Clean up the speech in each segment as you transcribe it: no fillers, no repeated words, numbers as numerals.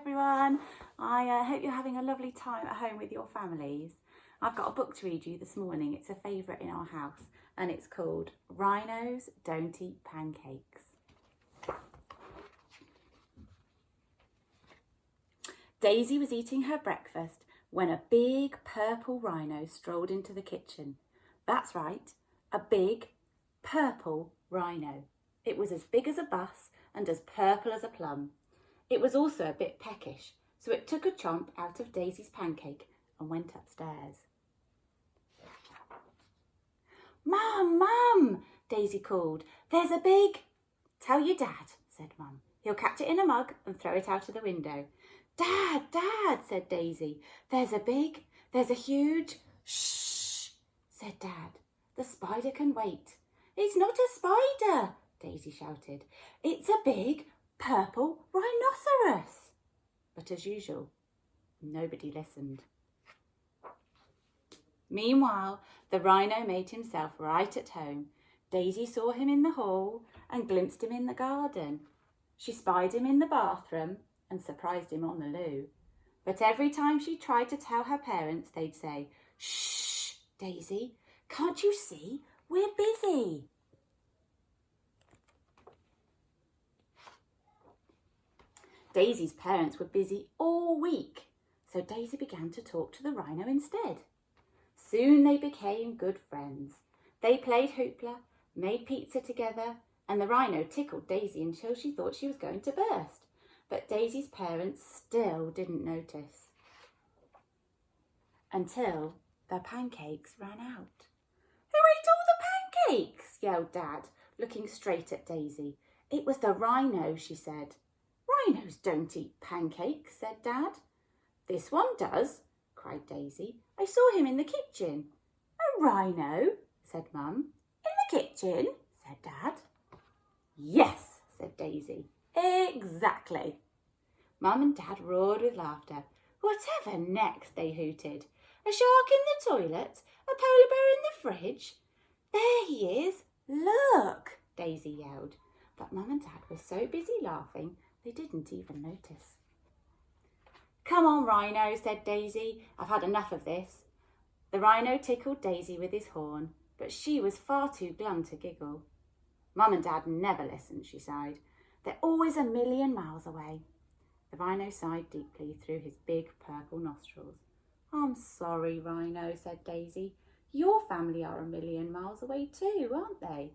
everyone. I hope you're having a lovely time at home with your families. I've got a book to read you this morning. It's a favourite in our house and it's called Rhinos Don't Eat Pancakes. Daisy was eating her breakfast when a big purple rhino strolled into the kitchen. That's right, a big purple rhino. It was as big as a bus and as purple as a plum. It was also a bit peckish, so it took a chomp out of Daisy's pancake and went upstairs. "Mum, Mum," Daisy called, "there's a big—" "Tell your dad," said Mum. "He'll catch it in a mug and throw it out of the window." "Dad, Dad," said Daisy, "there's a huge—" "Shh," said Dad. "The spider can wait." "It's not a spider," Daisy shouted. "It's a big purple rhinoceros." But as usual, nobody listened. Meanwhile, the rhino made himself right at home. Daisy saw him in the hall and glimpsed him in the garden. She spied him in the bathroom and surprised him on the loo. But every time she tried to tell her parents, they'd say, "Shh, Daisy, can't you see? We're busy." Daisy's parents were busy all week, so Daisy began to talk to the rhino instead. Soon they became good friends. They played hoopla, made pizza together, and the rhino tickled Daisy until she thought she was going to burst. But Daisy's parents still didn't notice. Until their pancakes ran out. "Who ate all the pancakes?" yelled Dad, looking straight at Daisy. "It was the rhino," she said. "Rhinos don't eat pancakes," said Dad. "This one does," cried Daisy. "I saw him in the kitchen." "A rhino?" said Mum. "In the kitchen?" said Dad. "Yes," said Daisy. "Exactly." Mum and Dad roared with laughter. "Whatever next?" they hooted. "A shark in the toilet? A polar bear in the fridge?" "There he is! Look!" Daisy yelled. But Mum and Dad were so busy laughing they didn't even notice. "Come on, Rhino," said Daisy. "I've had enough of this." The rhino tickled Daisy with his horn, but she was far too glum to giggle. "Mum and Dad never listen," she sighed. "They're always a million miles away." The rhino sighed deeply through his big purple nostrils. "I'm sorry, Rhino," said Daisy. "Your family are a million miles away too, aren't they?"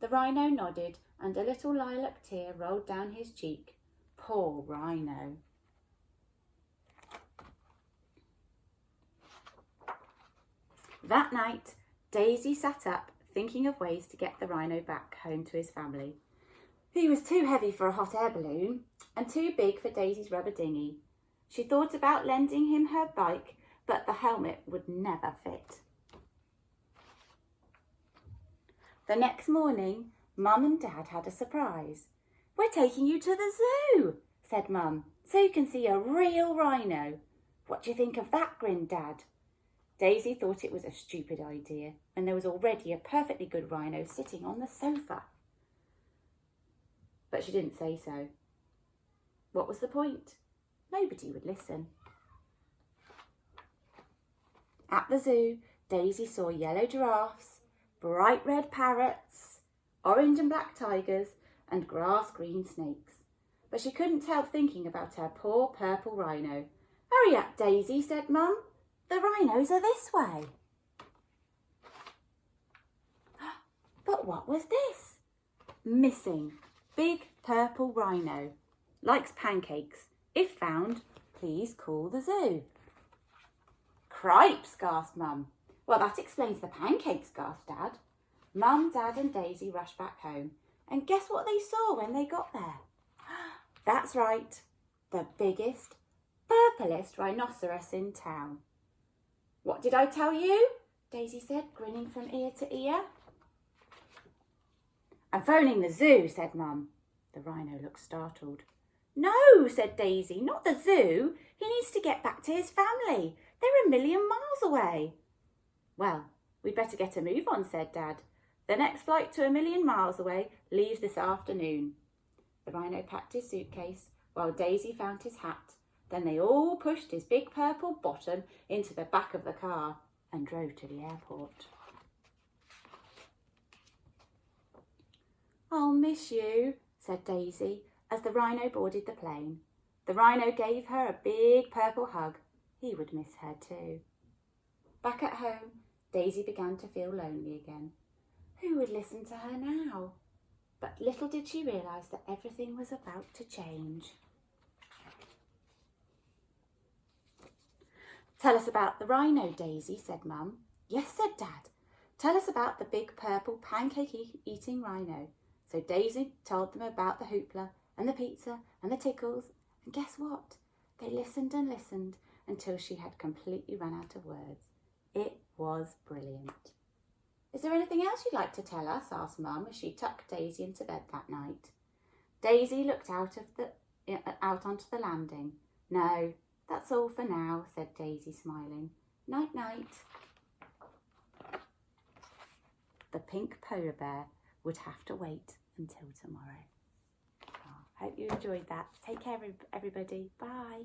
The rhino nodded and a little lilac tear rolled down his cheek. Poor Rhino. That night, Daisy sat up thinking of ways to get the rhino back home to his family. He was too heavy for a hot air balloon and too big for Daisy's rubber dinghy. She thought about lending him her bike, but the helmet would never fit. The next morning, Mum and Dad had a surprise. "We're taking you to the zoo," said Mum, "so you can see a real rhino." "What do you think of that?" grinned Dad. Daisy thought it was a stupid idea when there was already a perfectly good rhino sitting on the sofa. But she didn't say so. What was the point? Nobody would listen. At the zoo, Daisy saw yellow giraffes, bright red parrots, orange and black tigers, and grass-green snakes. But she couldn't help thinking about her poor purple rhino. "Hurry up, Daisy," said Mum. "The rhinos are this way." But what was this? Missing. Big purple rhino. Likes pancakes. If found, please call the zoo. "Cripes," gasped Mum. "Well, that explains the pancakes," gasped Dad. Mum, Dad and Daisy rushed back home. And guess what they saw when they got there? That's right, the biggest, purplest rhinoceros in town. "What did I tell you?" Daisy said, grinning from ear to ear. "I'm phoning the zoo," said Mum. The rhino looked startled. "No," said Daisy, "not the zoo. He needs to get back to his family. They're a million miles away." "Well, we'd better get a move on," said Dad. "The next flight to a million miles away leaves this afternoon." The rhino packed his suitcase while Daisy found his hat Then they all pushed his big purple bottom into the back of the car and drove to the airport. "I'll miss you," said Daisy as the rhino boarded the plane. The rhino gave her a big purple hug. He would miss her too. Back at home, Daisy began to feel lonely again. Who would listen to her now? But little did she realise that everything was about to change. "Tell us about the rhino, Daisy," said Mum. "Yes," said Dad. "Tell us about the big purple pancake-eating rhino." So Daisy told them about the hoopla and the pizza and the tickles, and guess what? They listened and listened until she had completely run out of words. It was brilliant. "Is there anything else you'd like to tell us?" asked Mum as she tucked Daisy into bed that night. Daisy looked out onto the landing. "No, that's all for now," said Daisy, smiling. "Night-night." The pink polar bear would have to wait until tomorrow. Hope you enjoyed that. Take care, everybody. Bye.